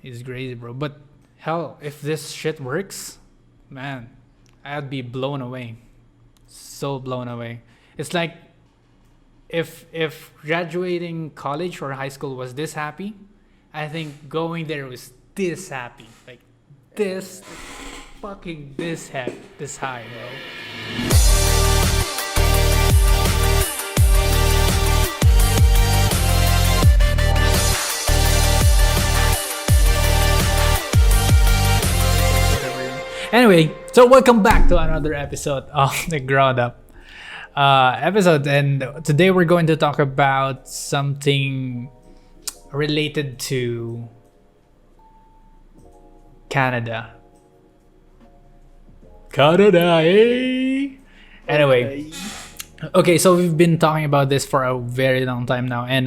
He's crazy, bro. But hell, if this shit works, man, I'd be blown away. So blown away. It's like if graduating college or high school was this happy, I think going there was this happy. Like this fucking this high, bro. Anyway, so welcome back to another episode of the Ground Up episode, and today we're going to talk about something related to Canada. Canada, eh? Anyway, okay, so we've been talking about this for a very long time now, and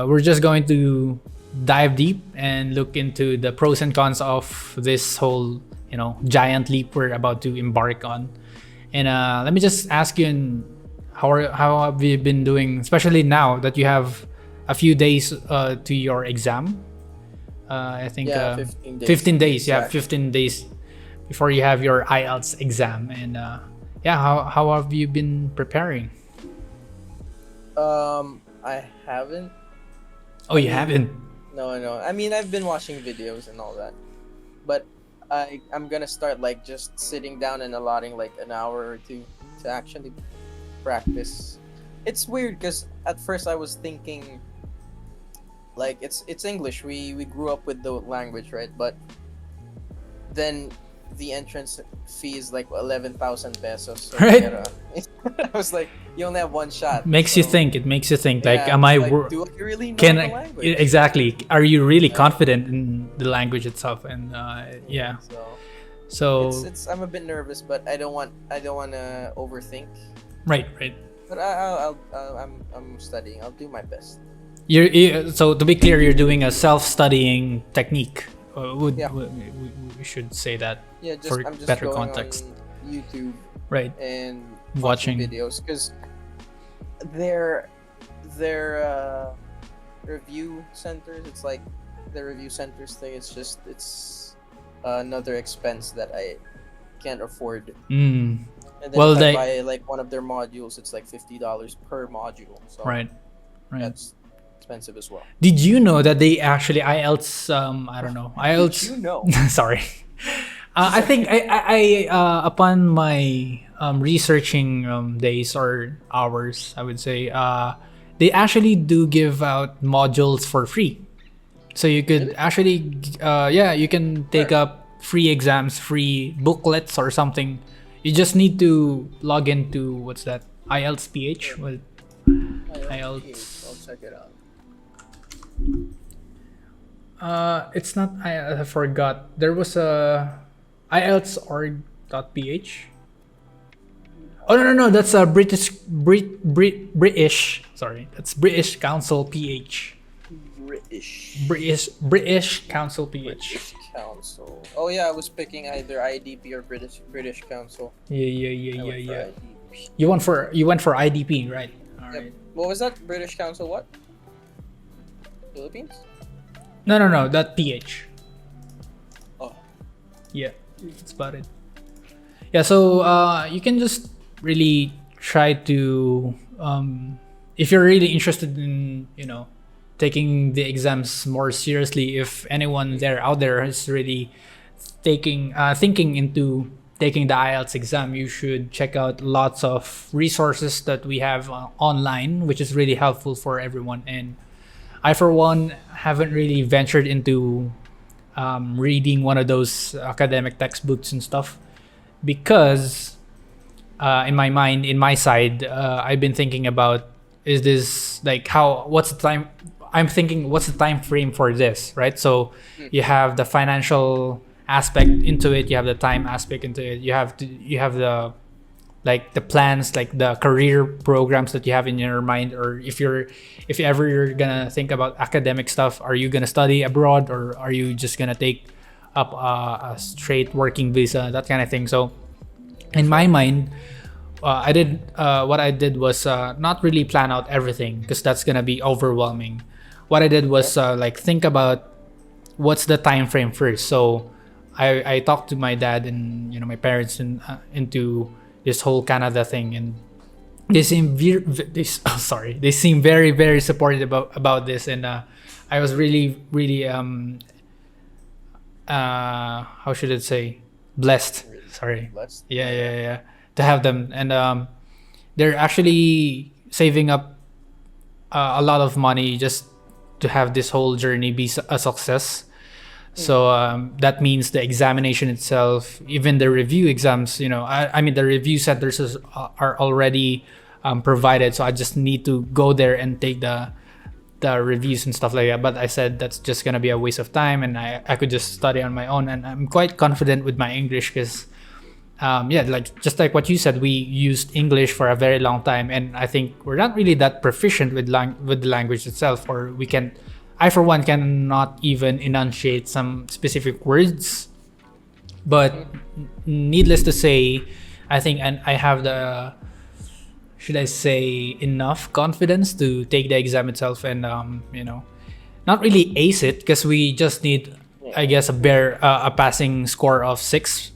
we're just going to dive deep and look into the pros and cons of this whole giant leap we're about to embark on. And let me just ask you, how have you been doing, especially now that you have a few days to your exam? I think 15 days. 15 days. Yeah, Exactly. 15 days before you have your IELTS exam. And how have you been preparing? I haven't. Oh, you haven't? No. I mean, I've been watching videos and all that, but I'm gonna start like just sitting down and allotting like an hour or two to actually practice. It's weird because at first I was thinking like it's English. We grew up with the language, right? But then the entrance fee is like 11,000 pesos. So Right. I was like, you only have one shot. It makes you think. Like, Yeah, am I? like, do I really know Can the I language? exactly? Are you really confident in the language itself? And yeah, so It's I'm a bit nervous, but I don't want to overthink. right. But I'm studying. I'll do my best. So to be clear, you're doing a self-studying technique. Yeah. We should say that Yeah, for I'm just better going context. on YouTube Right. and Watching. videos because their review centers. It's like the review centers thing. It's another expense that I can't afford. Mm, And then Well, if they- I buy like one of their modules, it's like $50 per module. So right. that's expensive as well. Did you know that they actually IELTS? I don't know. IELTS. Did you know? Sorry. I think I upon my researching days or hours, I would say, they actually do give out modules for free. So you could actually, you can take Sure. up free exams, free booklets or something. You just need to log into, what's that? IELTS PH? What? IELTS. I'll check it out. It's not. I forgot. There was a IELTS.org.ph. Oh no! That's a British. Sorry, that's British Council PH. British Council PH. British Council. Oh yeah, I was picking either IDP or British Council. Yeah. I went for IDP. You went for IDP, right? All Yep. right. What was that? British Council what? Philippines? No. That PH. Oh. Yeah, that's about it. Yeah, so you can just really try to, if you're really interested in, taking the exams more seriously. If anyone out there is really thinking into taking the IELTS exam, you should check out lots of resources that we have online, which is really helpful for everyone. And I, for one, haven't really ventured into reading one of those academic textbooks and stuff because in my mind, in my side, I've been thinking about, is this like what's the time? I'm thinking, what's the time frame for this, right? So you have the financial aspect into it, you have the time aspect into it, you have the plans, like the career programs that you have in your mind, or if ever you're gonna think about academic stuff, are you gonna study abroad or are you just gonna take up a straight working visa, that kind of thing. So in my mind, what I did was not really plan out everything because that's gonna be overwhelming. What I did was think about what's the time frame first. So I talked to my dad and my parents into this whole Canada thing, and they seem they seem very very supportive about this, and I was really really how should I say, blessed. Sorry. Blessed. Yeah, to have them, and they're actually saving up a lot of money just to have this whole journey be a success. So that means the examination itself, even the review exams, I mean the review centers are already provided. So I just need to go there and take the reviews and stuff like that. But I said that's just gonna be a waste of time, and I could just study on my own. And I'm quite confident with my English because like just like what you said, we used English for a very long time, and I think we're not really that proficient with the language itself, or I for one cannot even enunciate some specific words. But needless to say, I think and I have the, should I say, enough confidence to take the exam itself and not really ace it, because we just need, I guess, a passing score of six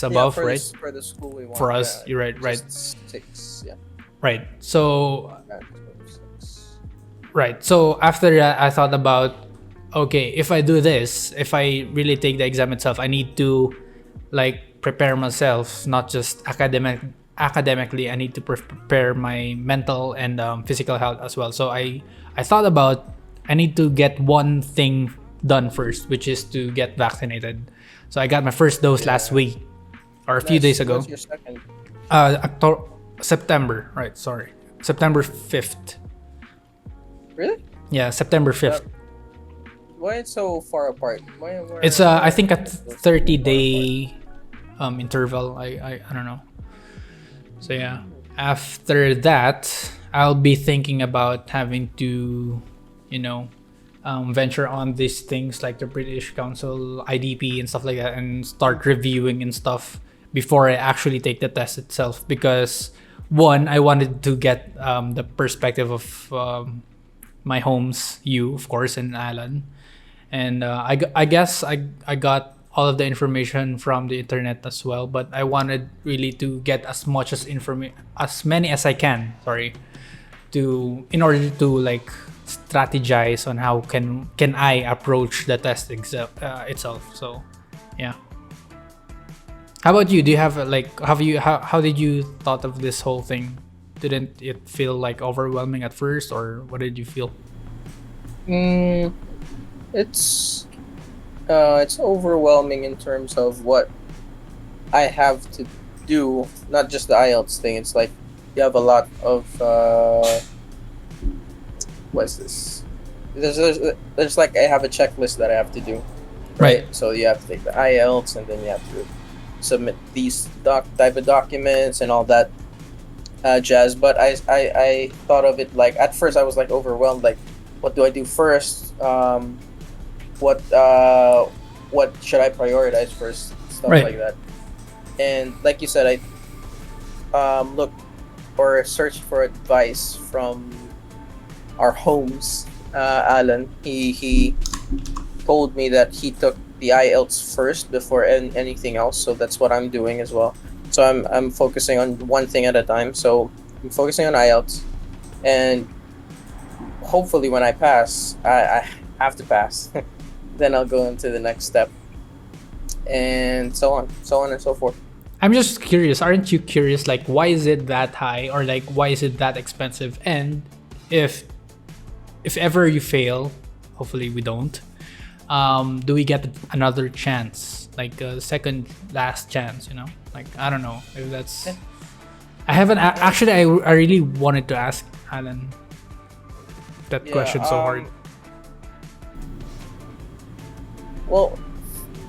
above, right? For the school we want. For us, you're right. 6, yeah. Right. So Yeah, 6. right. So after that, I thought about, okay, if I do this, if I really take the exam itself, I need to like prepare myself, not just academically. I need to prepare my mental and physical health as well. So I thought about, I need to get one thing done first, which is to get vaccinated. So I got my first dose last week, or a few days ago. What's your second? September, right? Sorry, September 5th. Really? Yeah, September 5th. Why it's so far apart? It's I think a 30-day interval. I don't know. So yeah, after that, I'll be thinking about having to, venture on these things like the British Council IDP and stuff like that, and start reviewing and stuff before I actually take the test itself. Because one, I wanted to get the perspective of my homes, you of course, and Alan, and I guess I got all of the information from the internet as well, but I wanted really to get as many as I can, in order to like strategize on how can I approach the test itself. So yeah, how about you? Do you have how did you thought of this whole thing? Didn't it feel like overwhelming at first, or what did you feel? It's overwhelming in terms of what I have to do, not just the IELTS thing. It's like you have a lot of what's this? There's like I have a checklist that I have to do, right? So you have to take the IELTS, and then you have to submit these type of documents and all that jazz. But I thought of it like, at first I was like overwhelmed, like what do I do first? What should I prioritize first? Stuff like that. And like you said, I look or search for advice from our homes. Alan, he told me that he took the IELTS first before anything else, so that's what I'm doing as well. So I'm focusing on one thing at a time. So I'm focusing on IELTS, and hopefully when I pass, I have to pass. Then I'll go into the next step, and so on and so forth. I'm just curious. Aren't you curious? Like, why is it that high, or like, why is it that expensive? And if ever you fail, hopefully we don't. Do we get another chance, like a second last chance? Like, I don't know if that's. I haven't actually. I really wanted to ask Alan that question so hard. Well,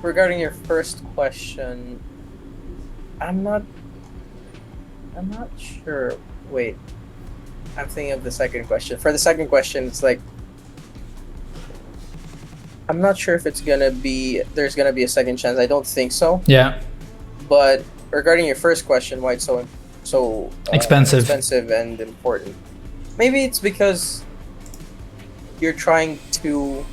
regarding your first question, I'm not sure. Wait, I'm thinking of the second question. For the second question, it's like I'm not sure if there's gonna be a second chance. I don't think so. Yeah. But regarding your first question, why it's so expensive and important, maybe it's because you're trying to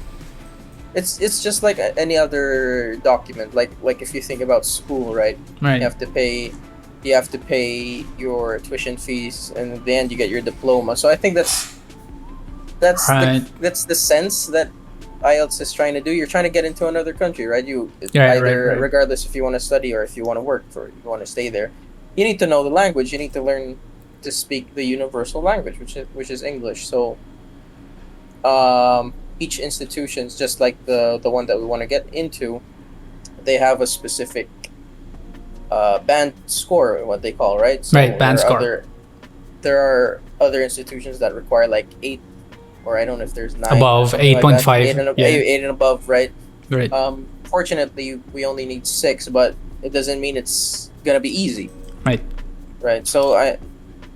it's just like any other document. Like if you think about school, right? Right. You have to pay your tuition fees, and at the end you get your diploma. So I think Right. that's the sense that IELTS is trying to do. You're trying to get into another country, right? Right. Regardless if you want to study or if you want to work for, you want to stay there, you need to know the language. You need to learn to speak the universal language, which is English. So each institution's just like the one that we want to get into, they have a specific band score, what they call, right? So Right. Band score. There are other institutions that require like 8, or I don't know if there's 9 or Above something like that. 8.5. Yeah. 8 and above, right? Right. Fortunately, we only need 6, but it doesn't mean it's gonna be easy. Right. Right. So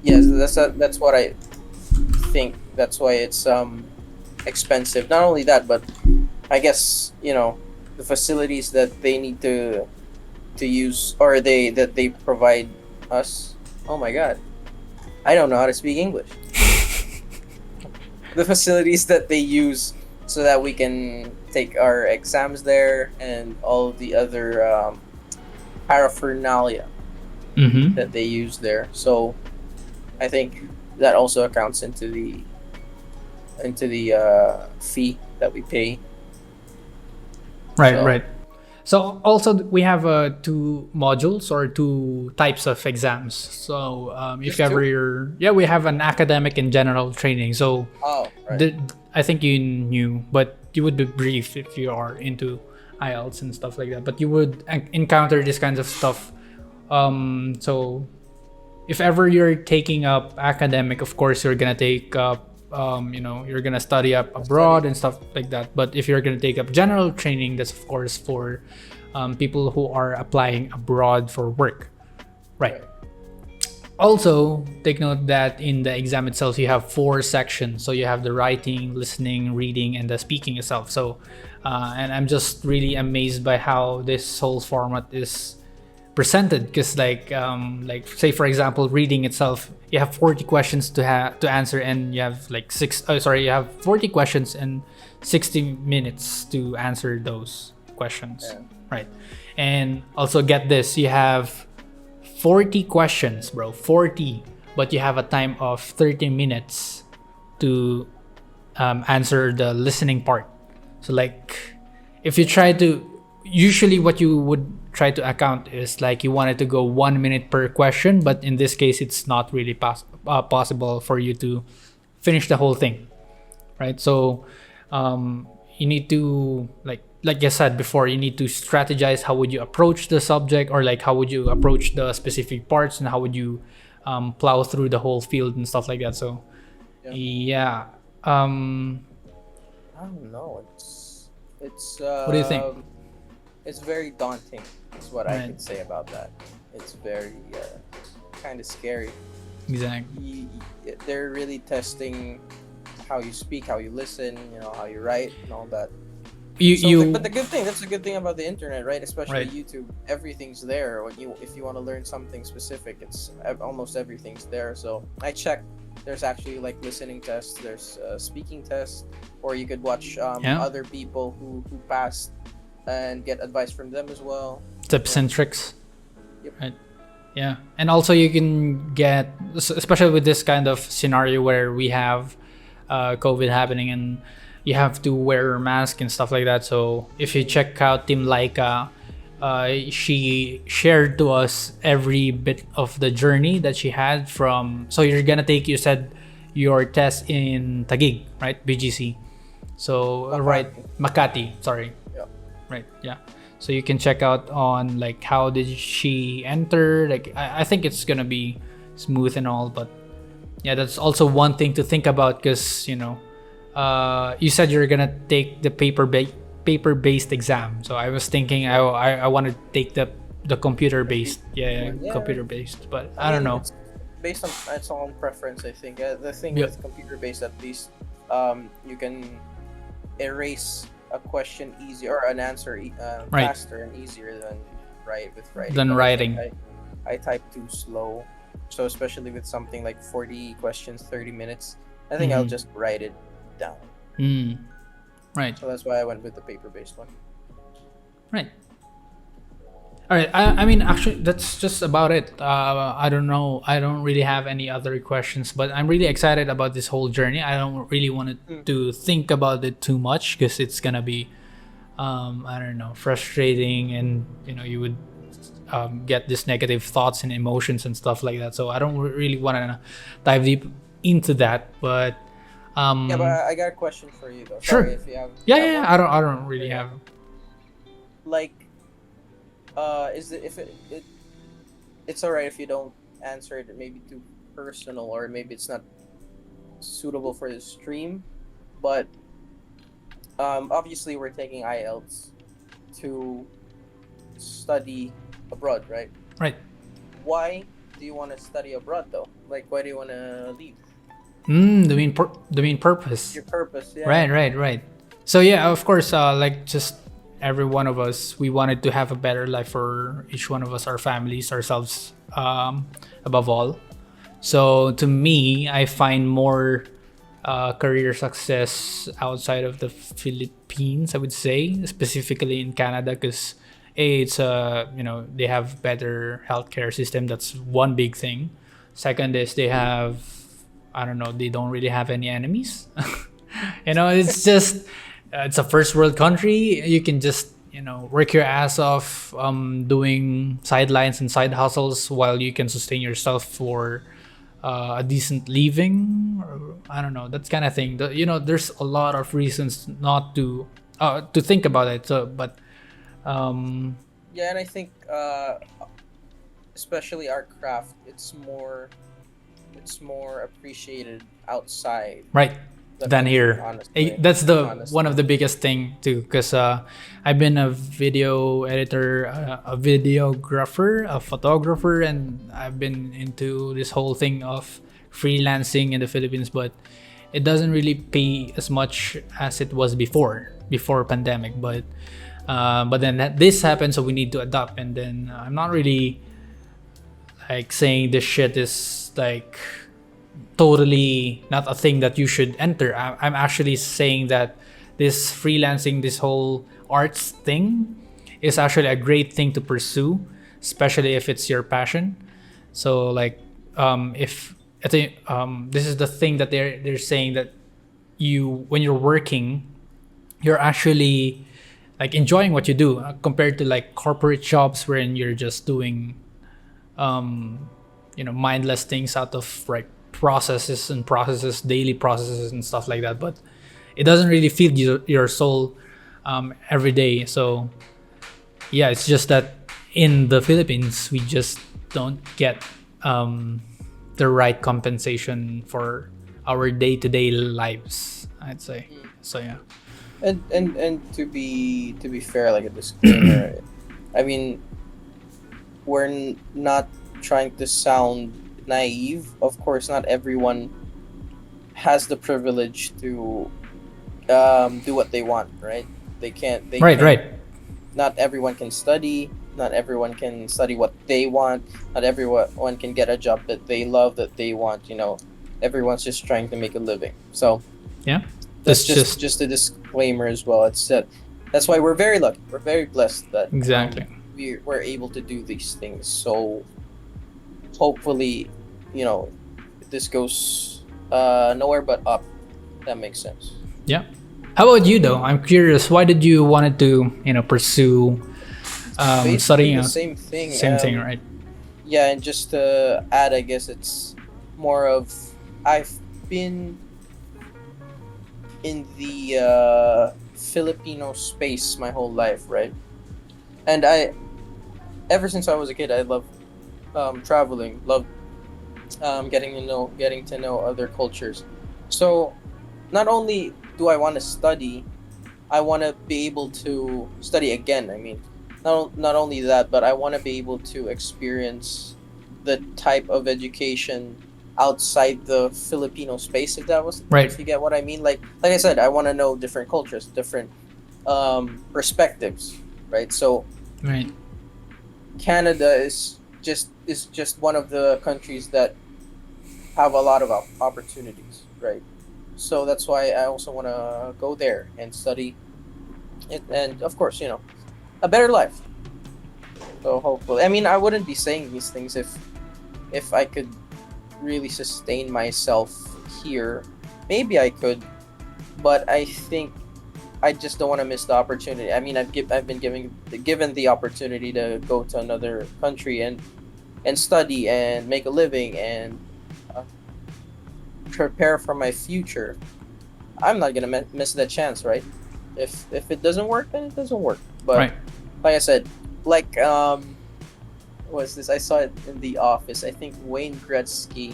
that's what I think. That's why it's expensive. Not only that, but I guess the facilities that they need to use, or that they provide us. Oh my God, I don't know how to speak English. The facilities that they use so that we can take our exams there, and all the other paraphernalia Mm-hmm. that they use there. So I think that also accounts into the fee that we pay. Right. So, Right. So also we have 2 modules or 2 types of exams. So if Just ever two? we have an academic and general training. So Oh, right. I think you knew, but you would be brief if you are into IELTS and stuff like that. But you would encounter this kinds of stuff. So if ever you're taking up academic, of course you're gonna take up you're gonna study up abroad and stuff like that. But if you're gonna take up general training, that's of course for people who are applying abroad for work, right? Also, take note that in the exam itself, you have 4 sections. So you have the writing, listening, reading, and the speaking itself. So, and I'm just really amazed by how this whole format is presented. Because, like say for example, reading itself, you have 40 questions to answer, and you have like you have 40 questions and 60 minutes to answer those questions, right? And also get this, you have 40 questions, bro. 40. But you have a time of 30 minutes to answer the listening part. So, like, if you try to... Usually what you would try to account is, like, you wanted to go 1 minute per question. But in this case, it's not really possible for you to finish the whole thing, right? So, you need to, like I said before, you need to strategize how would you approach the subject, or like how would you approach the specific parts, and how would you plow through the whole field and stuff like that. So yeah. I don't know. It's What do you think? It's very daunting. Is what I Right. can say about that. It's very kind of scary. Exactly. They're really testing how you speak, how you listen, how you write, and all that. But that's the good thing about the internet, right? Especially Right. YouTube. Everything's there. If you want to learn something specific, it's almost everything's there. So I checked. There's actually like listening tests. There's speaking tests, or you could watch other people who passed and get advice from them as well. Tips and tricks. Yep. Right. Yeah. And also you can get, especially with this kind of scenario where we have COVID happening and you have to wear a mask and stuff like that. So if you check out Team Laika, she shared to us every bit of the journey that she had from... So you're gonna take, you said, your test in Taguig, right? BGC. So Makati. right, Makati, sorry. Yeah. Right, yeah. So you can check out on like how did she enter. Like I think it's gonna be smooth and all, but yeah, that's also one thing to think about, because you said you're gonna take the paper-based exam. So I was thinking I want to take the computer-based. Yeah. Computer-based. But I don't know. It's based on it's on preference, I think. The thing Yeah. with computer-based, at least, you can erase a question easier, or an answer Right. faster and easier than writing. Than But I think writing. I type too slow. So especially with something like 40 questions, 30 minutes, I think I'll Mhm. just write it down. Mm. Right. So that's why I went with the paper-based one. Right. All right. I mean, actually, that's just about it. I don't know. I don't really have any other questions, but I'm really excited about this whole journey. I don't really want Mm. to think about it too much because it's gonna be, I don't know, frustrating, and you would get this negative thoughts and emotions and stuff like that. So I don't really want to dive deep into that. But Yeah, but I got a question for you though. Sorry sure. if you have. Yeah, You have yeah, yeah. one. I don't really Yeah. have. Like, is it if it's alright if you don't answer it maybe too personal or maybe it's not suitable for the stream, but obviously we're taking IELTS to study abroad, right? Right. Why do you want to study abroad though? Like, why do you want to leave? The main purpose. Your purpose, yeah. Right. So yeah, of course, like just every one of us, we wanted to have a better life for each one of us, our families, ourselves, above all. So to me, I find more career success outside of the Philippines. I would say, specifically in Canada, because it's they have better healthcare system. That's one big thing. Second is they have, I don't know, they don't really have any enemies. It's just it's a first world country. You can just work your ass off, doing sidelines and side hustles while you can sustain yourself for a decent living. Or, I don't know, that kind of thing. There's a lot of reasons not to think about it. So, but Yeah, and I think especially our craft, it's more appreciated outside right the than country, here. honestly. That's the Honestly. one of the biggest thing too, because I've been a video editor, a videographer, a photographer, and I've been into this whole thing of freelancing in the Philippines, but it doesn't really pay as much as it was before pandemic. But then this happened, so we need to adapt. And then I'm not really like saying this shit is like totally not a thing that you should enter. I'm actually saying that this freelancing, this whole arts thing, is actually a great thing to pursue, especially if it's your passion. So like, if I think this is the thing that they're saying, that when you're working, you're actually like enjoying what you do, compared to like corporate jobs wherein you're just doing mindless things out of like processes, daily processes and stuff like that. But it doesn't really feed your soul every day. So yeah, it's just that in the Philippines we just don't get the right compensation for our day-to-day lives, I'd say. So yeah. And to be fair, like a disclaimer, I mean, we're not trying to sound naive. Of course, not everyone has the privilege to do what they want, right? They can't. They Right, can't. right. Not everyone can study. Not everyone can study what they want. Not everyone can get a job that they love, that they want. Everyone's just trying to make a living. So Yeah. that's That's just a disclaimer as well. It's that's why we're very lucky. We're very blessed that exactly. we're able to do these things. So hopefully, this goes nowhere but up. That makes sense. Yeah. How about you though? I'm curious. Why did you wanted to pursue Basically studying the out? same thing. Same thing, right? Yeah, and just to add, I guess it's more of I've been in the Filipino space my whole life, right? And ever since I was a kid, I love traveling, love getting to know other cultures. So not only do I want to study, I want to be able to study again. I mean, not only that, but I want to be able to experience the type of education outside the Filipino space. Right. If you get what I mean. Like I said, I want to know different cultures, different perspectives, right? So Right. Canada is just one of the countries that have a lot of opportunities, right? So that's why I also want to go there and study it, and of course, a better life. So hopefully, I mean, I wouldn't be saying these things if I could really sustain myself here. Maybe I could, but I think I just don't want to miss the opportunity. I mean, I've been given the opportunity to go to another country and study and make a living and uh, prepare for my future. I'm not gonna miss that chance, right? If it doesn't work, then it doesn't work. But Right. like I said, like what's this? I saw it in The Office. I think Wayne Gretzky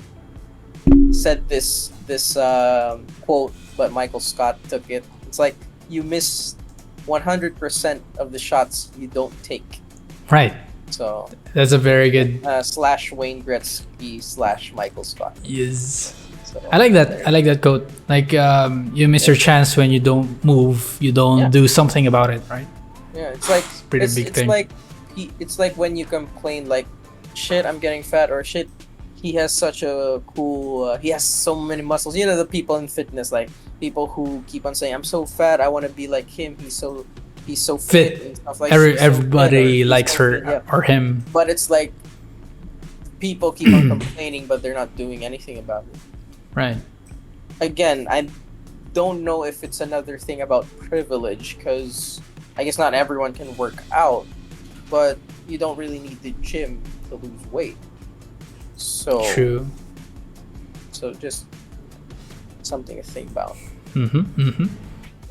said this quote, but Michael Scott took it. It's like you miss 100% of the shots you don't take. Right. So That's a very good. slash Wayne Gretzky slash Michael Scott. Yes. So I like that. I like that quote. Like, you miss your chance when you don't move. You don't Yeah. do something about it, right? Yeah, it's like Pretty big it's thing. like it's like when you complain like, shit, I'm getting fat, or shit, he has such a cool, he has so many muscles. You know, the people in fitness, like people who keep on saying, I'm so fat, I want to be like him. He's so fit, Fit. and stuff like. He's so Everybody fit, or likes he's so her fit, yeah. or him. But it's like people keep on complaining, but they're not doing anything about it. Right. Again, I don't know if it's another thing about privilege, because I guess not everyone can work out, but you don't really need the gym to lose weight. So True. So just something to think about.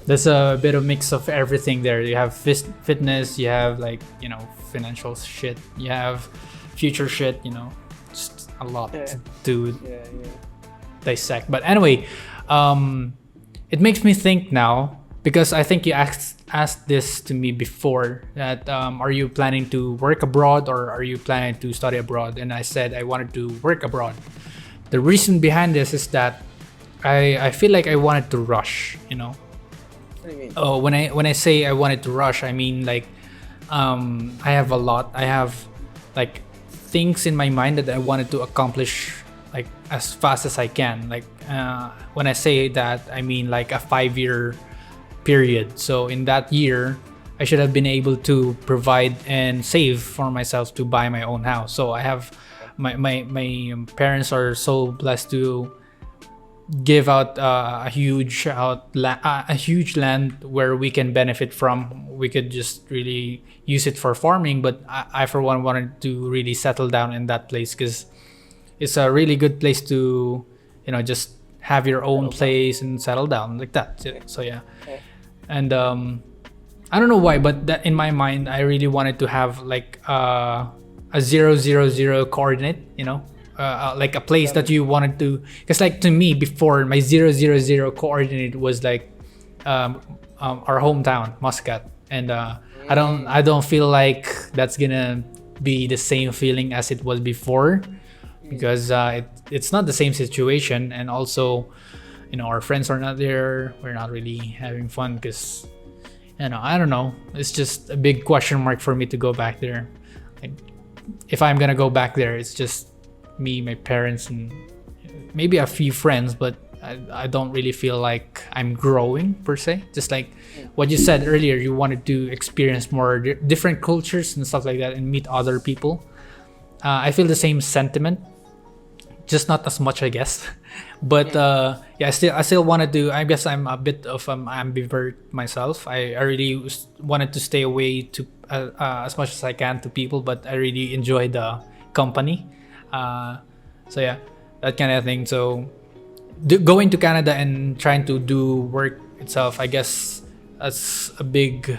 There's a bit of mix of everything there. You have fitness, you have like, financial shit, you have future shit, just a lot Yeah. to Yeah. dissect. But anyway, it makes me think now, because I think you asked this to me before, that are you planning to work abroad or are you planning to study abroad? And I said I wanted to work abroad. The reason behind this is that I feel like I wanted to rush, What do you mean? Oh, when I say I wanted to rush, I mean like, I have a lot. I have like things in my mind that I wanted to accomplish like as fast as I can. Like, when I say that, I mean like a 5-year period. So in that year, I should have been able to provide and save for myself to buy my own house. So I have my parents are so blessed to give out a huge land where we can benefit from. We could just really use it for farming, but I for one wanted to really settle down in that place, because it's a really good place to just have your own place and settle down like that. So yeah. Okay. And I don't know why, but that in my mind I really wanted to have like a 000 coordinate, like a place that you wanted to, because like to me before, my 000 coordinate was like our hometown, Muscat. And I don't feel like that's gonna be the same feeling as it was before, because it's not the same situation. And also, our friends are not there. We're not really having fun because, I don't know. It's just a big question mark for me to go back there. Like, if I'm gonna go back there, it's just me, my parents, and maybe a few friends, but I don't really feel like I'm growing per se. Just like what you said earlier, you wanted to experience more different cultures and stuff like that and meet other people. I feel the same sentiment, just not as much, I guess. But yeah, I still wanted to. I guess I'm a bit of an ambivert myself. I really wanted to stay away to as much as I can to people, but I really enjoy the company. So yeah, that kind of thing. So going to Canada and trying to do work itself, I guess that's a big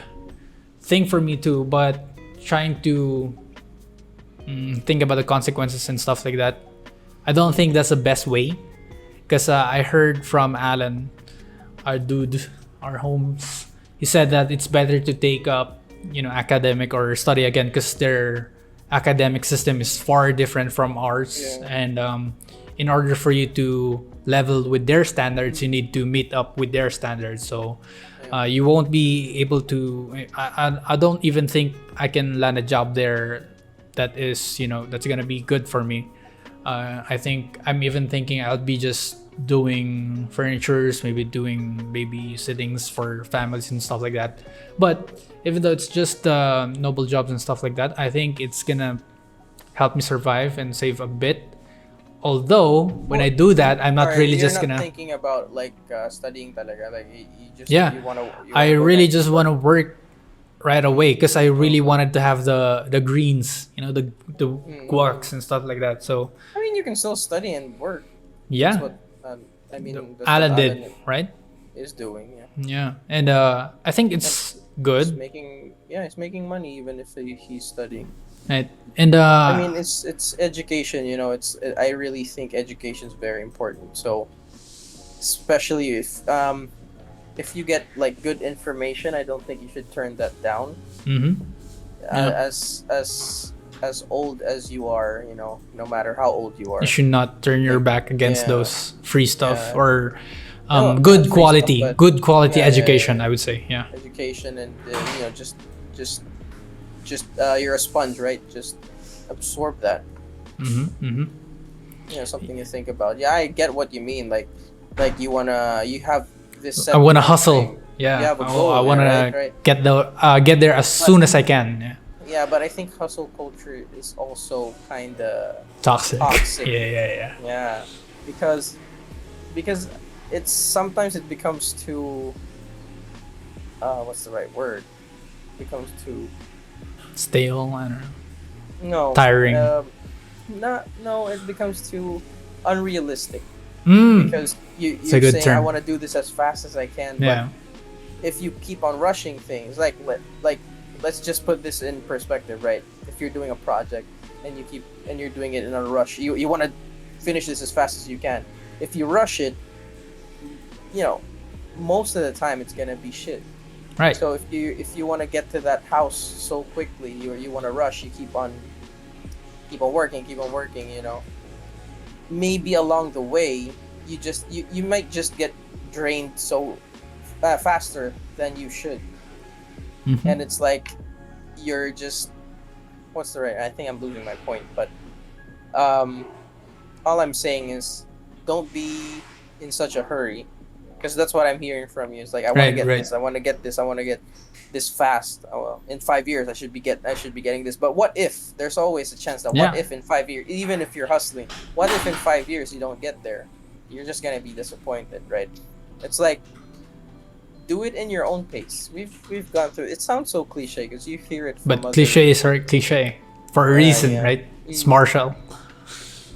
thing for me too. But trying to think about the consequences and stuff like that, I don't think that's the best way. Because I heard from Alan, our dude, our homes, he said that it's better to take up, academic or study again, because their academic system is far different from ours. Yeah. And in order for you to level with their standards, you need to meet up with their standards. So you won't be able to. I don't even think I can land a job there that is, that's gonna be good for me. I think I'm even thinking I'll be just doing furnitures, maybe doing babysittings for families and stuff like that. But even though it's just noble jobs and stuff like that, I think it's gonna help me survive and save a bit. Although when I do that, I'm not Alright, really you're just not gonna. thinking about like studying talaga. Like you just Yeah, you wanna I go really back just to want to work. work right away because I really wanted to have the greens, the guacs and stuff like that. So I mean, you can still study and work. That's yeah, what I mean. That's what Alan Alan did, right? is doing. Yeah, Yeah, and I think it's he's good, making he's making money even if he's studying. right? And I mean, it's education. You know, I really think education is very important. So especially if you get like good information, I don't think you should turn that down. mhm, yeah, As old as you are, you know, no matter how old you you are, should not turn your like back against yeah, those free stuff yeah. or No, not good free stuff, quality, but good quality education. yeah. I would say, yeah. Education and you know, just you're a sponge, right? Just absorb that. Mm-hmm, mm-hmm. You know, something to think about. Yeah, I get what you mean. Like you have this I set want to time hustle. frame. You Yeah, have a I goal, want yeah, right, to right. get there as But soon as I can. Yeah. yeah, but I think hustle culture is also kind of Toxic. toxic. Yeah, yeah, yeah. Yeah, because because it's sometimes it becomes too what's the right word? Becomes too Stale. I don't know. no Tiring. not no it becomes too unrealistic Mm. because It's a you're good saying I term. want to do this as fast as I can, but Yeah. if you keep on rushing things like let's just put this in perspective, right? If you're doing a project and you're doing it in a rush, you want to finish this as fast as you can. If you rush it, you know, most of the time it's gonna be shit. Right. So if you want to get to that house so quickly, you want to rush, you keep on working, you know. Maybe along the way, you might just get drained so faster than you should, Mhm. and it's like you're just what's the right? I think I'm losing my point, but um, all I'm saying is don't be in such a hurry because that's what I'm hearing from you. It's like I want to Right. get Right. this, I want to get this, I want to get this fast. Oh, well, in 5 years I should be getting this. But what if? There's always a chance that Yeah. what if in 5 years, even if you're hustling, what if in 5 years you don't get there? You're just gonna be disappointed, right? It's like do it in your own pace. We've gone through. It sounds so cliche because you hear it from But other. cliches are cliche for a Yeah, reason, yeah. right? It's Mm. Marshall.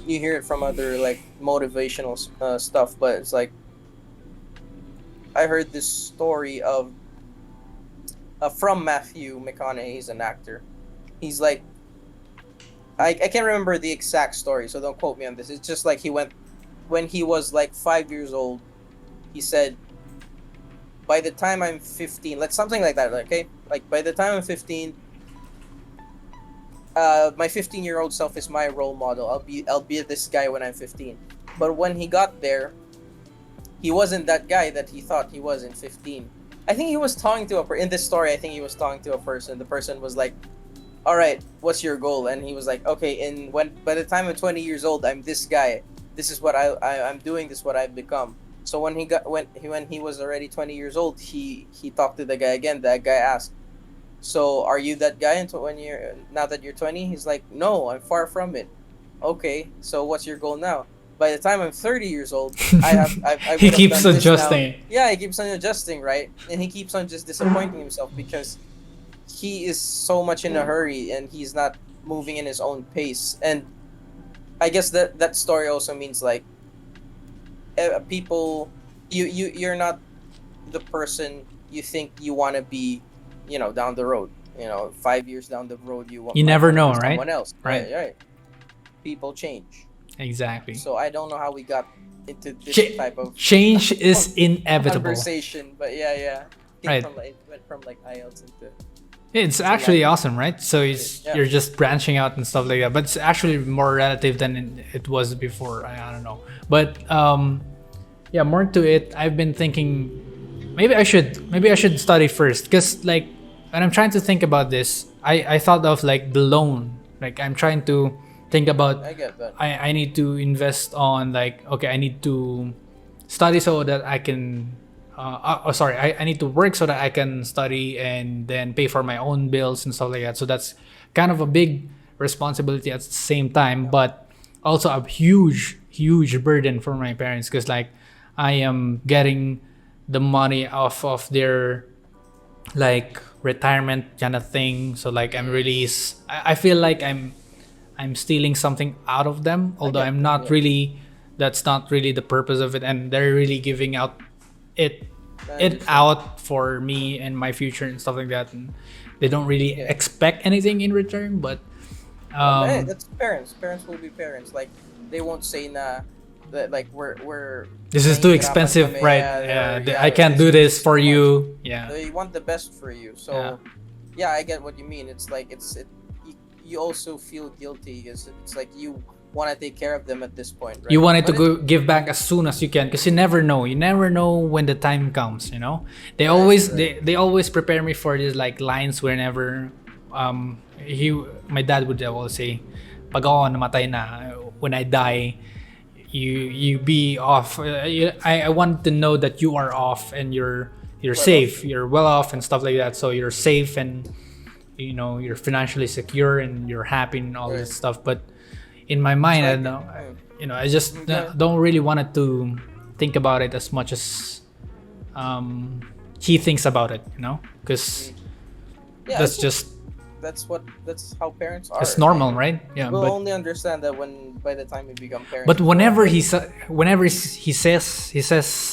You hear it from other like motivational stuff, but it's like I heard this story of from Matthew McConaughey. He's an actor. He's like I can't remember the exact story, so don't quote me on this. It's just like he went when he was like 5 years old. He said, "By the time I'm 15, like something like that, okay? Like by the time I'm 15, my 15-year-old self is my role model. I'll be this guy when I'm 15." But when he got there, he wasn't that guy that he thought he was in 15. I think he was talking to in this story. I think he was talking to a person. The person was like, "All right, what's your goal?" And he was like, "Okay, and when by the time I'm 20 years old, I'm this guy. This is what I'm doing. This is what I've become." So when he was already 20 years old, he talked to the guy again. That guy asked, "So are you that guy when you're now that you're 20?" He's like, "No, I'm far from it." "Okay, so what's your goal now?" "By the time I'm 30 years old, I He would have keeps done this now." adjusting it. Yeah, he keeps on adjusting, right? And he keeps on just disappointing himself because he is so much in a hurry and he's not moving in his own pace. And I guess that story also means like people you're not the person you think you want to be, you know, down the road. You know, 5 years down the road, You might never wanna know, be right? someone else. Right. Right. People change. Exactly. So I don't know how we got into this type of Change is inevitable. conversation, but yeah. Right. It went from like IELTS into It's actually awesome, right? So Yeah. you're just branching out and stuff like that, but it's actually more relative than it was before. I don't know, but yeah, more to it. I've been thinking maybe I should study first because like when I'm trying to think about this, I thought of like the loan. Like I'm trying to think about I get that. I need to invest on like okay I need to study so that I can. I need to work so that I can study and then pay for my own bills and stuff like that. So that's kind of a big responsibility at the same time, but also a huge burden for my parents because like I am getting the money off of their like retirement kind of thing. So like I'm really, I feel like I'm stealing something out of them, although I'm not really. That's not really the purpose of it, and they're really giving out it out for me and my future and stuff like that. And they don't really expect anything in return, but Hey, that's parents. Parents will be parents. Like they won't say nah. That like we're this is too nahihirapan expensive, kami, right? I can't do this for too much. you. Yeah, They want the best for you. So yeah, I get what you mean. It's like you also feel guilty because it's like you want to take care of them at this point, right? you wanted to go give back as soon as you can because you never know. You never know when the time comes. You know, they always they always prepare me for these like lines whenever my dad would always say, "Pag ako namatay na, when I die, you be off. I want to know that you are off and you're safe, you're well off and stuff like that. So you're safe and you know you're financially secure and you're happy and all this stuff." But in my mind, I don't know, I just don't really want to think about it as much as he thinks about it, because that's how parents are. it's normal, right? Yeah, We'll but only understand that by the time we become parents. but whenever he says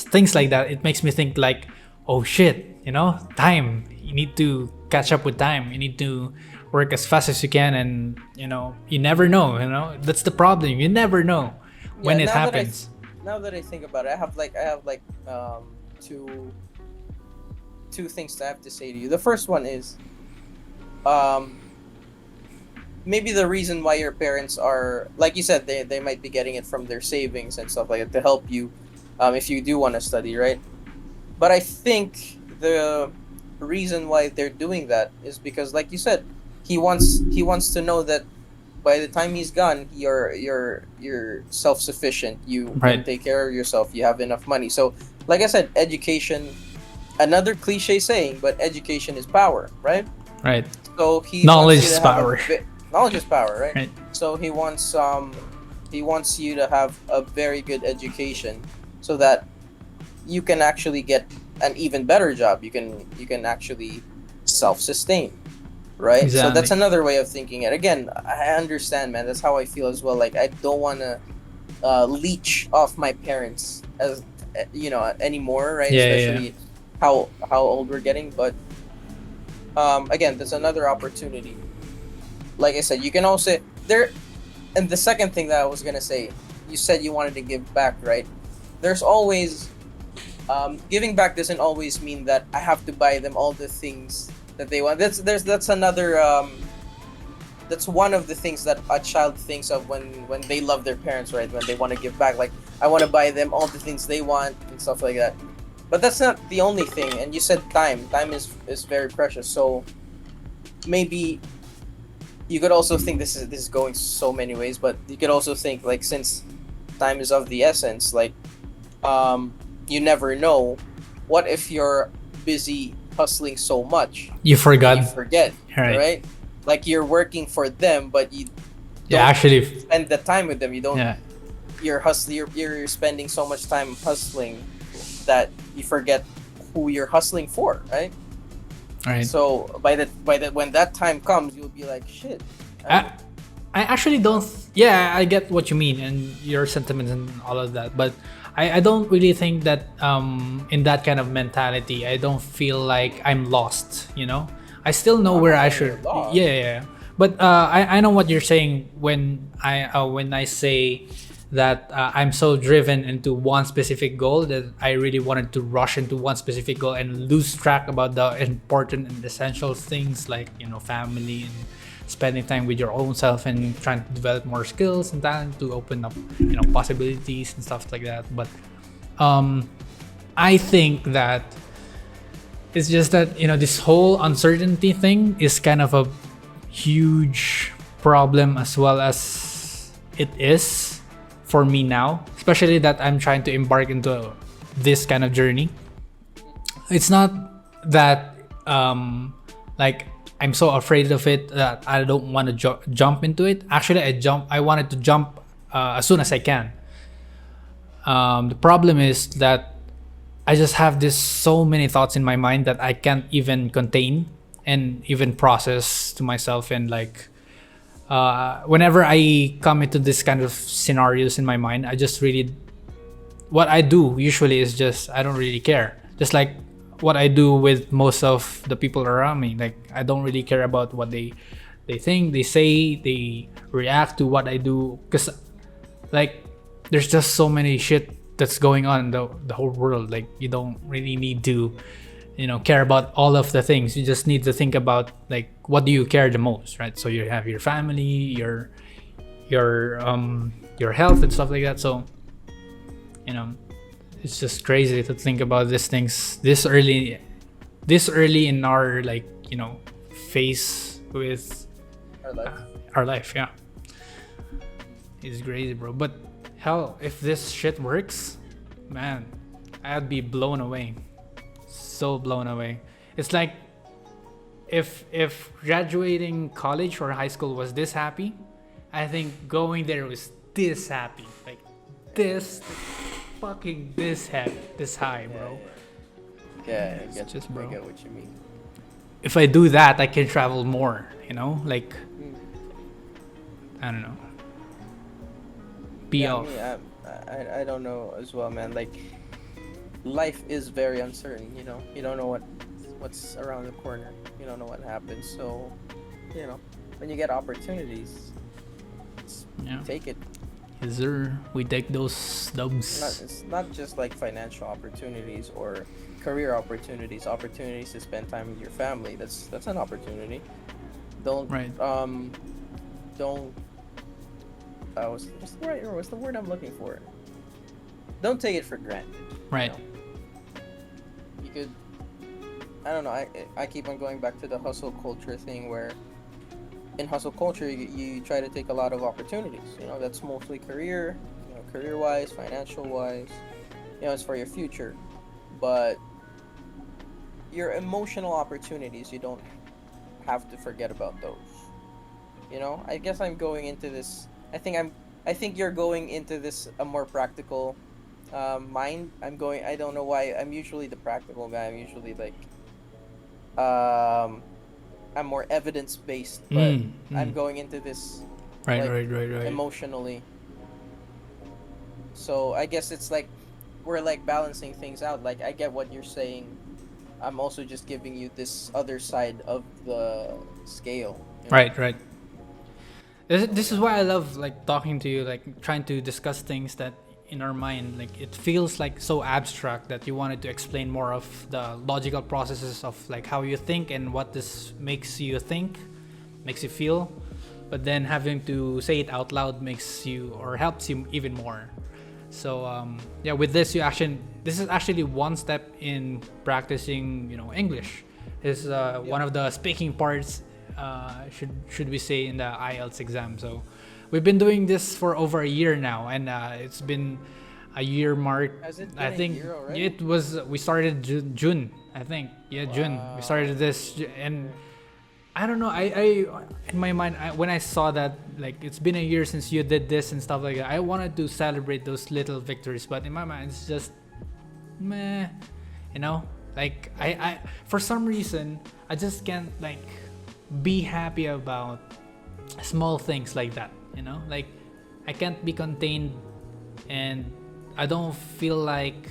things like that, it makes me think like, oh shit, time. You need to catch up with time. You need to work as fast as you can, and you never know. That's the problem. You never know when it happens. Now that I think about it, I have two things that I have to say to you. The first one is, maybe the reason why your parents are, like you said, they might be getting it from their savings and stuff like that to help you, if you do want to study, right? But I think the reason why they're doing that is because, like you said, he wants to know that by the time he's gone, you're self-sufficient. You can take care of yourself. You have enough money. So, like I said, education. Another cliche saying, but education is power, right? Right. So knowledge is power. Knowledge is power, right? So he wants you to have a very good education, so that you can actually get an even better job. You can actually self-sustain, right? Exactly. So that's another way of thinking it. Again, I understand, man. That's how I feel as well. Like I don't want to leech off my parents as anymore, right? Especially how old we're getting. But again, there's another opportunity. Like I said, you can also there. And the second thing that I was gonna say, you said you wanted to give back, right? There's always giving back doesn't always mean that I have to buy them all the things that they want. That's another that's one of the things that a child thinks of when they love their parents, right? When they want to give back, like I want to buy them all the things they want and stuff like that. But that's not the only thing. And you said time is very precious. So maybe you could also think this is going so many ways, but you could also think like, since time is of the essence, like you never know. What if you're busy hustling so much you forget, right? Like you're working for them, but you don't actually spend the time with them. You don't. You're spending so much time hustling that you forget who you're hustling for, right? Right. So when that time comes, you'll be like, shit. I actually don't. I get what you mean and your sentiments and all of that, but I don't really think that in that kind of mentality, I don't feel like I'm lost. I still know where I should. Yeah. But I know what you're saying when I say that I'm so driven into one specific goal that I really wanted to rush into one specific goal and lose track about the important and essential things like family and spending time with your own self and trying to develop more skills and talent to open up possibilities and stuff like that. But I think that it's just that this whole uncertainty thing is kind of a huge problem, as well as it is for me now, especially that I'm trying to embark into this kind of journey. It's not that like I'm so afraid of it that I don't want to jump into it. Actually, I wanted to jump as soon as I can. The problem is that I just have this so many thoughts in my mind that I can't even contain and even process to myself. And like whenever I come into this kind of scenarios in my mind, I just really, what I do usually is just, I don't really care. Just like what I do with most of the people around me. Like I don't really care about what they think, they say, they react to what I do, because like there's just so many shit that's going on in the whole world. Like you don't really need to, care about all of the things. You just need to think about like what do you care the most, right? So you have your family, your health and stuff like that. So it's just crazy to think about these things this early in our like phase with our life. Yeah, it's crazy, bro. But hell, if this shit works, man, I'd be blown away. So blown away. It's like if graduating college or high school was this happy, I think going there was this happy. Like this fucking this happy, this high, bro. Yeah, I get what you mean. If I do that, I can travel more, like I don't know. I don't know as well, man. Like life is very uncertain, you don't know what's around the corner, you don't know what happens. So when you get opportunities, take it. Yes sir, we take those dubs. It's not just like financial opportunities or career opportunities to spend time with your family. That's an opportunity. Don't what's the word I'm looking for? Don't take it for granted. Right. You could, I don't know, I keep on going back to the hustle culture thing, where in hustle culture you try to take a lot of opportunities. That's mostly career wise, financial wise, it's for your future. But your emotional opportunities, you don't have to forget about those. I guess I'm going into this, I think you're going into this a more practical mind. I don't know why, I'm usually the practical guy. I'm usually like I'm more evidence based, but I'm going into this right. emotionally. So I guess it's like we're like balancing things out. Like I get what you're saying. I'm also just giving you this other side of the scale. Right. This is why I love like talking to you, like trying to discuss things that in our mind, like it feels like so abstract that you wanted to explain more of the logical processes of like how you think and what this makes you think, makes you feel, but then having to say it out loud makes you or helps you even more. So with this this is actually one step in practicing English. Is one of the speaking parts, should we say, in the IELTS exam. So we've been doing this for over a year now, and it's been a year mark. Has it been I think a year already? it was. We started June. I think June. We started this, and I don't know. I in my mind, when I saw that like it's been a year since you did this and stuff like that, I wanted to celebrate those little victories, but in my mind, it's just meh. Like I for some reason I just can't like be happy about small things like that. Like I can't be contained, and I don't feel like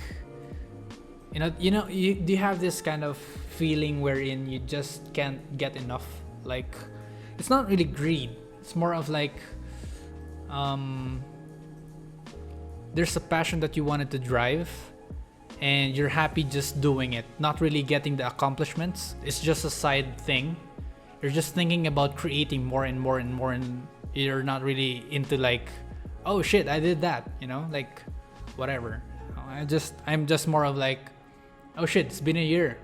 do you have this kind of feeling wherein you just can't get enough? Like it's not really greed, it's more of like there's a passion that you wanted to drive, and you're happy just doing it, not really getting the accomplishments. It's just a side thing. You're just thinking about creating more and more and more, and you're not really into like, oh shit, I did that, like whatever. I'm just more of like, oh shit, it's been a year,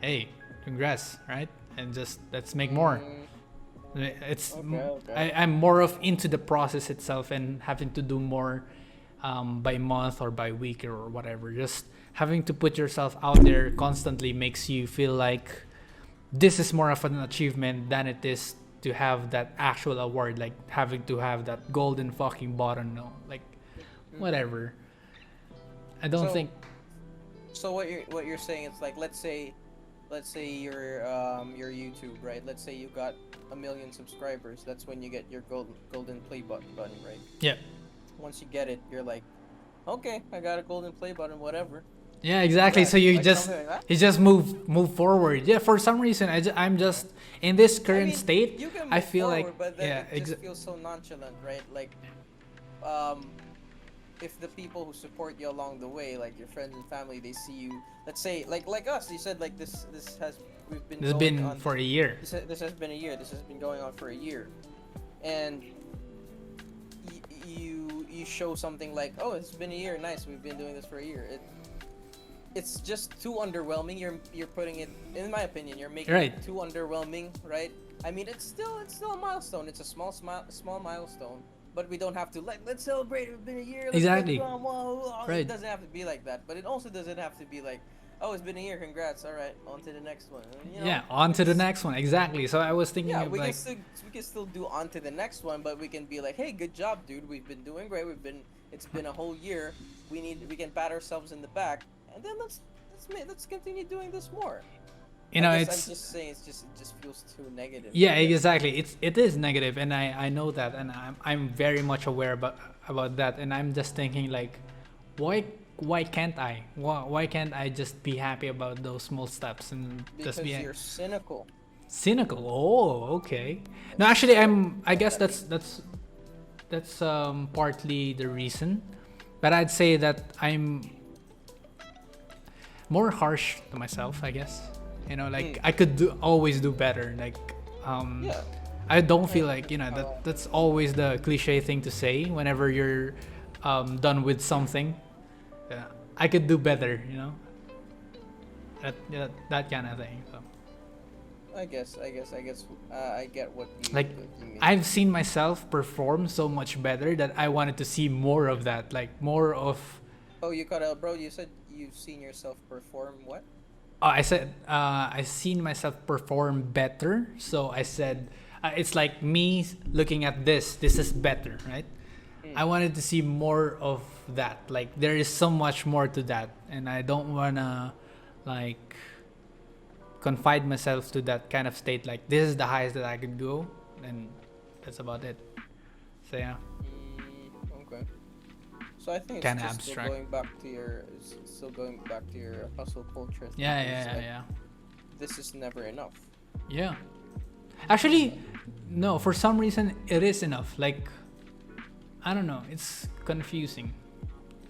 hey, congrats, right? And just let's make more. It's okay. I'm more of into the process itself and having to do more by month or by week or whatever. Just having to put yourself out there constantly makes you feel like this is more of an achievement than it is to have that actual award, like having to have that golden fucking button. No, like whatever. I don't So- think. So what you're saying is like, let's say your YouTube, right? Let's say you got 1 million subscribers. That's when you get your golden play button, right? Yeah. Once you get it, you're like, okay, I got a golden play button, whatever. Yeah, exactly. Yeah, So you like just something like that? you just move forward. Yeah, for some reason I'm just in this current I mean, state. You can move I feel forward, like but then yeah, it just feels so nonchalant, right? Like, if the people who support you along the way, like your friends and family, they see you. Let's say, like us, you said like this has we've been. This has going been on, for a year. This has been a year. This has been going on for a year, and you show something like, oh, it's been a year. Nice, we've been doing this for a year. It's just too underwhelming. You're putting it, in my opinion, you're making Right. it too underwhelming, right? I mean, it's still a milestone. It's a small milestone, but we don't have to like, let's celebrate. It's been a year. Let's Exactly. get drunk, whoa, whoa. Right. It doesn't have to be like that, but it also doesn't have to be like, oh, it's been a year. Congrats. All right, on to the next one. You know, Yeah, on to the it's- next one. Exactly. So I was thinking Yeah, of we like can still do on to the next one, but we can be like, hey, good job, dude. We've been doing great. It's been a whole year. We can pat ourselves in the back, and then let's continue doing this more. you know I'm it's just saying it just feels too negative. yeah, exactly. It is negative, and I know that, and I'm very much aware about that, and I'm just thinking like, why can't I? Why can't I just be happy about those small steps and Because just be you're cynical. cynical? Oh, okay. No, actually, I guess that's partly the reason, but I'd say that I'm more harsh to myself, I guess. You know, like I could always do better. Like, Yeah. I don't feel like, you know, that's always the cliche thing to say whenever you're done with something. I could do better, you know. That kind of thing. So. I guess I get what Like, what you mean. I've seen myself perform so much better that I wanted to see more of that, like more of. Oh, you got out, bro. You said you've seen yourself perform what? I said I seen myself perform better, so I said it's like me looking at this. This is better, right? I wanted to see more of that. Like there is so much more to that, and I don't wanna like confine myself to that kind of state. Like this is the highest that I could go, and that's about it. So yeah. Okay. So I think it's Kinda just abstract. still going back to your hustle culture. thing. Yeah, It's like, yeah. This is never enough. Yeah. Actually, no, for some reason it is enough. Like I don't know, it's confusing.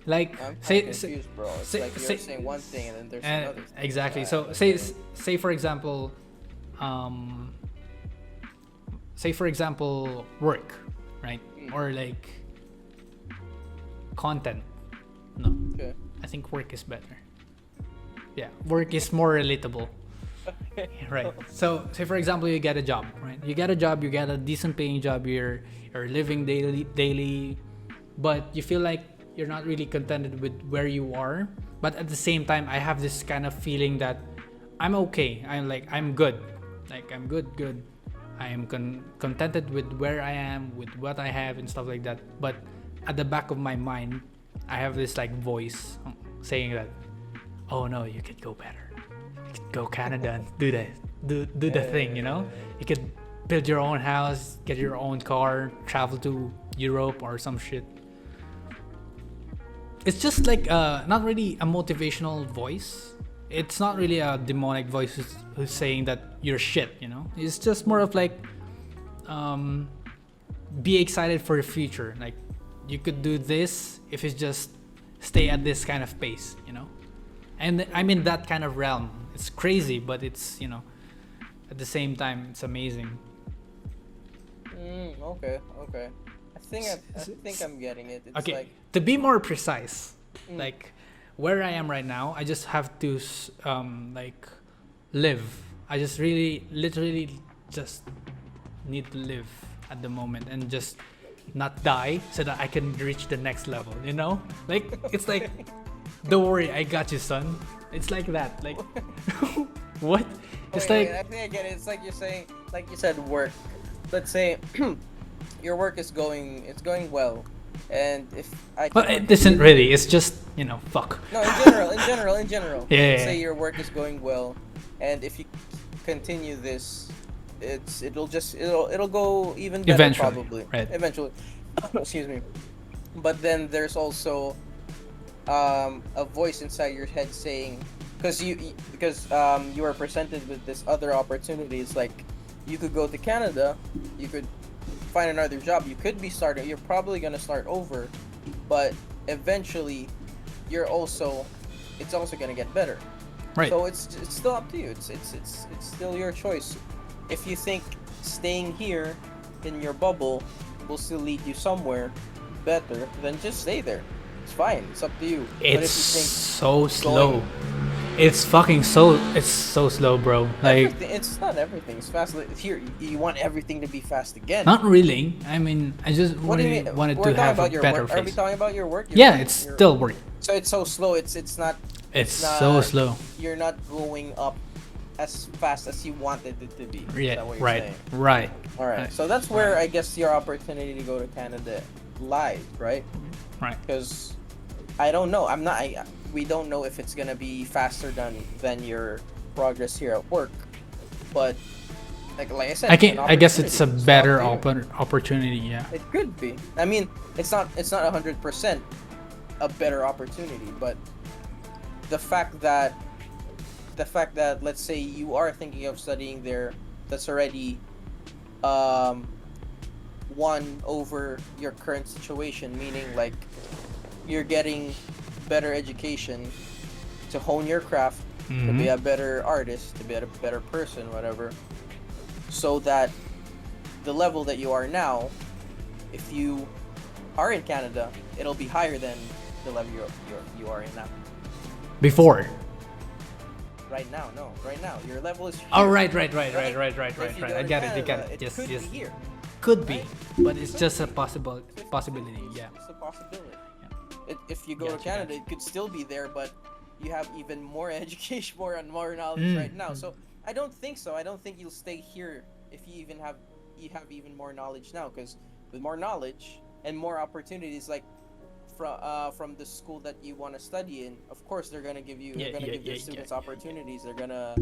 Like I'm say confused, bro. It's say- like you're say- saying one thing and then there's another thing. exactly. I So don't say get it. say for example work, right? Or like content. No. Okay. I think work is better. Yeah, work is more relatable. Right. So, say for example, you get a job, right? You get a decent paying job. You're living daily, but you feel like you're not really contented with where you are. But at the same time, I have this kind of feeling that I'm okay. I'm good. Like I'm good. I am contented with where I am, with what I have, and stuff like that. But at the back of my mind, I have this like voice saying that, oh no, you could go better. You could go Canada and do that, do the thing, you know. You could build your own house, get your own car, travel to Europe or some shit. It's just like not really a motivational voice. It's not really a demonic voice who's saying that you're shit, you know. It's just more of like be excited for the future. Like you could do this if it's just stay at this kind of pace, you know. And I'm in that kind of realm. It's crazy, but it's, you know, at the same time it's amazing. Okay. I think I'm getting it. It's Okay, like to be more precise, like where I am right now, I just have to like live. I just really literally just need to live at the moment and just not die so that I can reach the next level, you know? Like it's like Don't worry, I got you, son. It's like that. Like, what? It's Wait, like, I think I get it. It's like you're saying, like you said, work. Let's say your work is going well, and if I can well, it isn't really. It's just, fuck. No, in general. Yeah, Let's yeah, say yeah. your work is going well, and if you continue this, it'll go even better Eventually, probably. right. Eventually. Excuse me. But then there's also a voice inside your head saying, because you are presented with this other opportunity. It's like you could go to Canada, you could find another job, you could be starting. You're probably gonna start over, but eventually, it's also gonna get better. Right. So it's still up to you. It's still your choice. If you think staying here in your bubble will still lead you somewhere better, then just stay there. It's fine. It's up to you. But if you It's think so slow. It's so slow, bro. Like, it's not everything. It's fast. Here, you want everything to be fast again. not really. I mean, I just What do you mean? wanted We're to talking have a about your better work. Are we face. talking about your work? Yeah, it's still work. So it's so slow. It's not. It's not- so slow. You're not going up as fast as you wanted it to be. Is Yeah, that what you're right, saying? right. All right. Right. So that's where I guess your opportunity to go to Canada lies, right? Right. Because I don't know. We don't know if it's gonna be faster than your progress here at work, but like I said, I guess it's a opportunity. better up to you. opportunity. Yeah. It could be. I mean, it's not 100% a better opportunity, but the fact that let's say you are thinking of studying there, that's already won over your current situation, meaning like you're getting better education to hone your craft, to be a better artist, to be a better person, whatever, so that the level that you are now, if you are in Canada, it'll be higher than the level you are in now. Before. Right now, no. Right now, your level is here. Oh, right. If you I go to get Canada, it. Yes, could yes. be here. Could be, Right? but it's just a possibility. Yeah. It's a possibility. If you go to Gotcha, Canada, gotcha. it could still be there, but you have even more education, more knowledge right now. So I don't think so. I don't think you'll stay here if you have even more knowledge now, because with more knowledge and more opportunities, like from the school that you want to study in, of course they're gonna give their students opportunities. They're gonna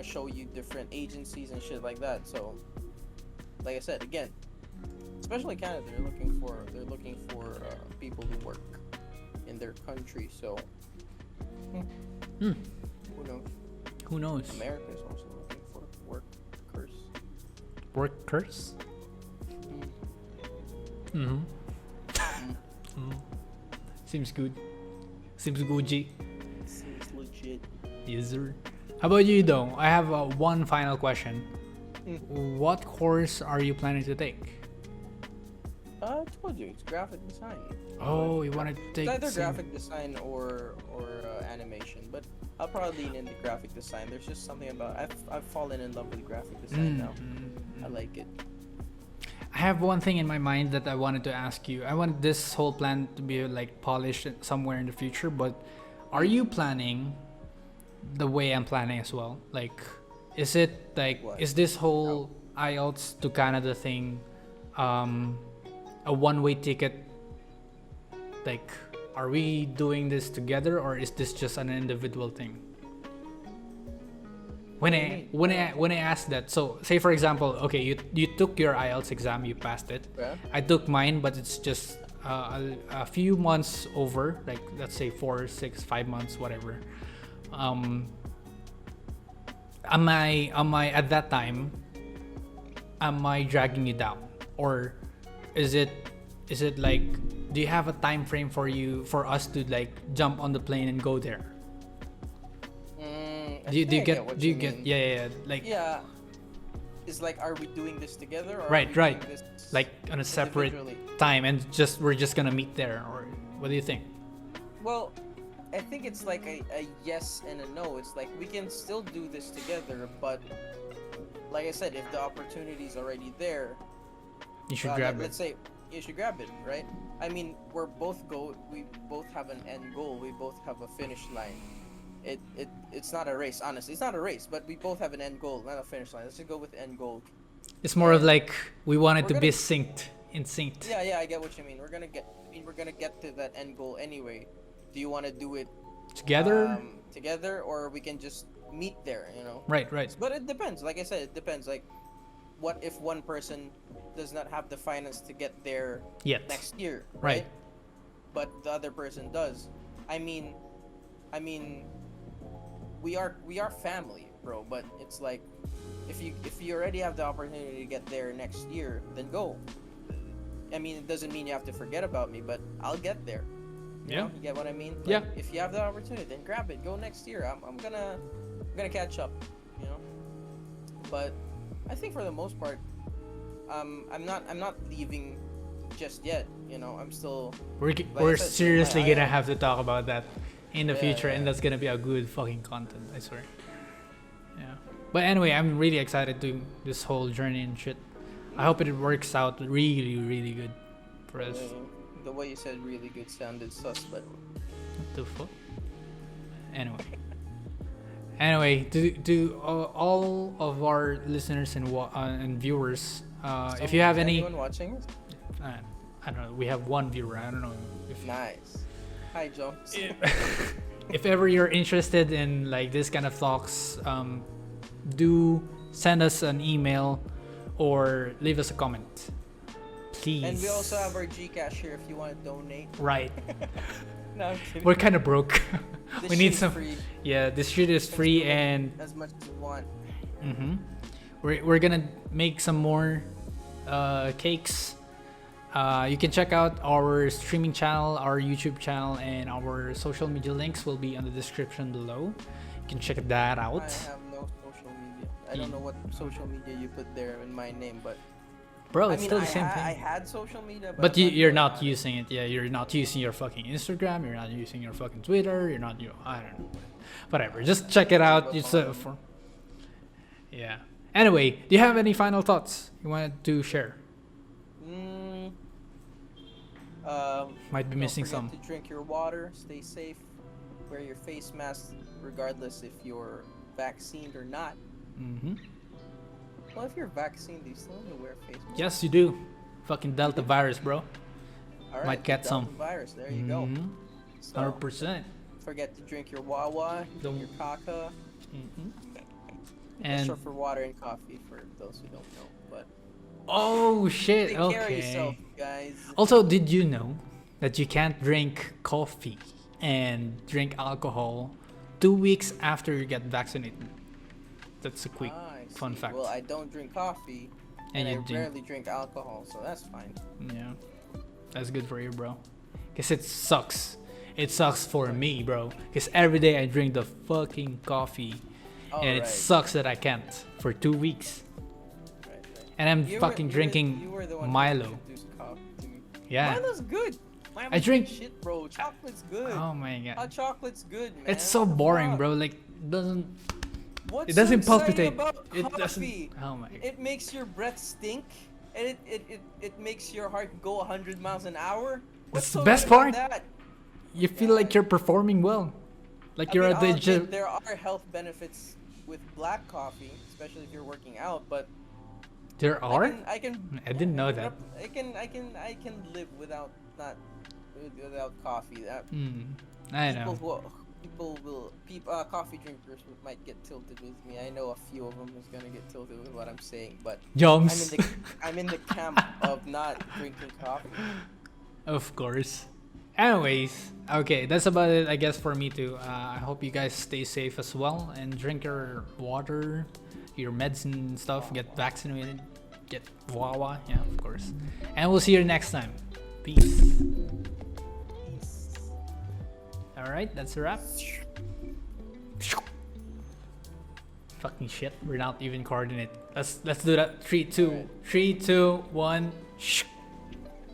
show you different agencies and shit like that. So, like I said, again, especially Canada, they're looking for people who work in their country. So, who knows? Who knows? America is also looking for workers. Workers? Mm-hmm. Seems good. Seems Gucci. Seems legit. Yes, sir. How about you, though? I have one final question. What course are you planning to take? I told you, it's graphic design. Oh, you want to take It's either some- graphic design or animation, but I'll probably lean into graphic design. There's just something about I've fallen in love with graphic design now. I like it. I have one thing in my mind that I wanted to ask you. I want this whole plan to be like polished somewhere in the future, but are you planning the way I'm planning as well? Like, is it like, What? is this whole IELTS to Canada thing a one-way ticket? Like, are we doing this together, or is this just an individual thing? When I asked that, so say for example, okay, you took your IELTS exam, you passed it. Yeah. I took mine, but it's just a few months over, like let's say 4, 6, 5 months, whatever. Am I at that time? Am I dragging you down, or is it like, do you have a time frame for us to like jump on the plane and go there? Do you get like Yeah. It's like, are we doing this together? Or Right, are we right. doing this like on a separate individually? time, and we're just gonna meet there, or what do you think? Well, I think it's like a yes and a no. It's like we can still do this together, but like I said, if the opportunity is already there, You should grab let's it. say you should grab it, right? I mean, we both have an end goal. We both have a finish line. It's not a race, honestly. It's not a race, but we both have an end goal, not a finish line. Let's just go with end goal. It's more of And like we wanted we're to gonna be synced. yeah, I get what you mean. We're gonna get to that end goal anyway. Do you want to do it Together? together, or we can just meet there? You know. Right, right. But it depends. Like I said, it depends. Like, what if one person does not have the finance to get there Yet. next year, Right. But the other person does. I mean, we are family, bro. But it's like, if you already have the opportunity to get there next year, then go. I mean, it doesn't mean you have to forget about me, but I'll get there. You Yeah. know? You get what I mean? Like, Yeah. If you have the opportunity, then grab it. Go next year. I'm gonna catch up. You know. But I think for the most part, I'm not leaving just yet. You know, I'm still. We're I said, seriously I gonna am- have to talk about that in the Yeah, future, yeah. and that's gonna be a good fucking content, I swear. Yeah. But anyway, I'm really excited to this whole journey and shit. I hope it works out really, really good for us. The way you said really good sounded sus, but What the fuck? Anyway, to all of our listeners and viewers, if you have any, anyone watching this? I don't know, we have one viewer. I don't know if Nice. Hi, Jones. if ever you're interested in like this kind of talks, do send us an email or leave us a comment, please. And we also have our Gcash here if you want to donate. Right. No, I'm kidding. We're kind of broke. This We need shit's some. free. Yeah, this shit is free, and As much as you want. we're gonna make some more cakes. You can check out our streaming channel, our YouTube channel, and our social media links will be on the description below. You can check that out. I have no social media. I don't know what social media you put there in my name, but Bro, I it's mean, still the I, same I thing. had social media, But I'm you're going not on it. using it. Yeah, you're not using your fucking Instagram. You're not using your fucking Twitter. You're not. I don't know. Whatever. Just check it out. It's yeah. Anyway, do you have any final thoughts you wanted to share? Might be Don't missing forget some. to drink your water, stay safe, wear your face mask regardless if you're vaccinated or not. Well, if you're vaccinated, do you still need to wear a face mask? Yes, you do. Fucking Delta virus, bro. All right, might get the some. Delta virus. There you go. So, 100%. forget to drink your Wawa, Don't- your Kaka. And Extra for water and coffee for those who don't know. But oh shit. take care of yourself, Okay. guys. Also, did you know that you can't drink coffee and drink alcohol 2 weeks after you get vaccinated? That's a quick I fun see. fact. Well, I don't drink coffee, And and I you drink- rarely drink alcohol, so that's fine. Yeah, that's good for you, bro. Cause it sucks. It sucks for me, bro. Cause every day I drink the fucking coffee, and it Alright. sucks that I can't for 2 weeks. Right. And I'm You were- fucking you were- drinking you were the one who Milo. introduced coffee to me. Yeah. Milo's good. Milo's I drink- shit, bro. Chocolate's good. Oh my god. Hot chocolate's good, man. It's so What the boring, fuck? bro. Like doesn't What's it doesn't so exciting palpitate. about It coffee? doesn't. Oh my god. It makes your breath stink, and it makes your heart go 100 miles an hour. What's That's the so best good about part. That? You feel like you're performing well. Like you're at I'll the admit gym. there are health benefits with black coffee, especially if you're working out. But There are? I can. I didn't know that. I can live without without coffee. That I know. coffee drinkers might get tilted with me. I know a few of them is gonna get tilted with what I'm saying, but Joms. I'm in the camp of not drinking coffee. Of course. Anyways, okay, that's about it, I guess, for me too. I hope you guys stay safe as well and drink your water, your medicine and stuff. Get vaccinated, get Wawa, yeah, of course. And we'll see you next time. Peace. All right, that's a wrap. Fucking shit, we're not even coordinate. Let's do that. 3, 2, 3, 2, 1.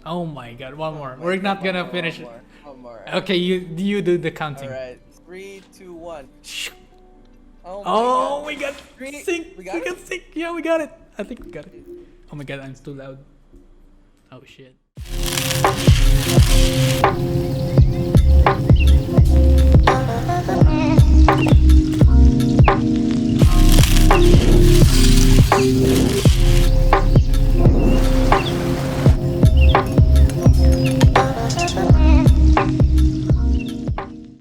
Oh my god, one more. We're not gonna finish it. One more. Okay, you do the counting. All right. 3, 2, 1. Oh, we got Three- sync. we got it? Sync. Yeah, we got it. I think we got it. Oh my god, I'm too loud. Oh shit.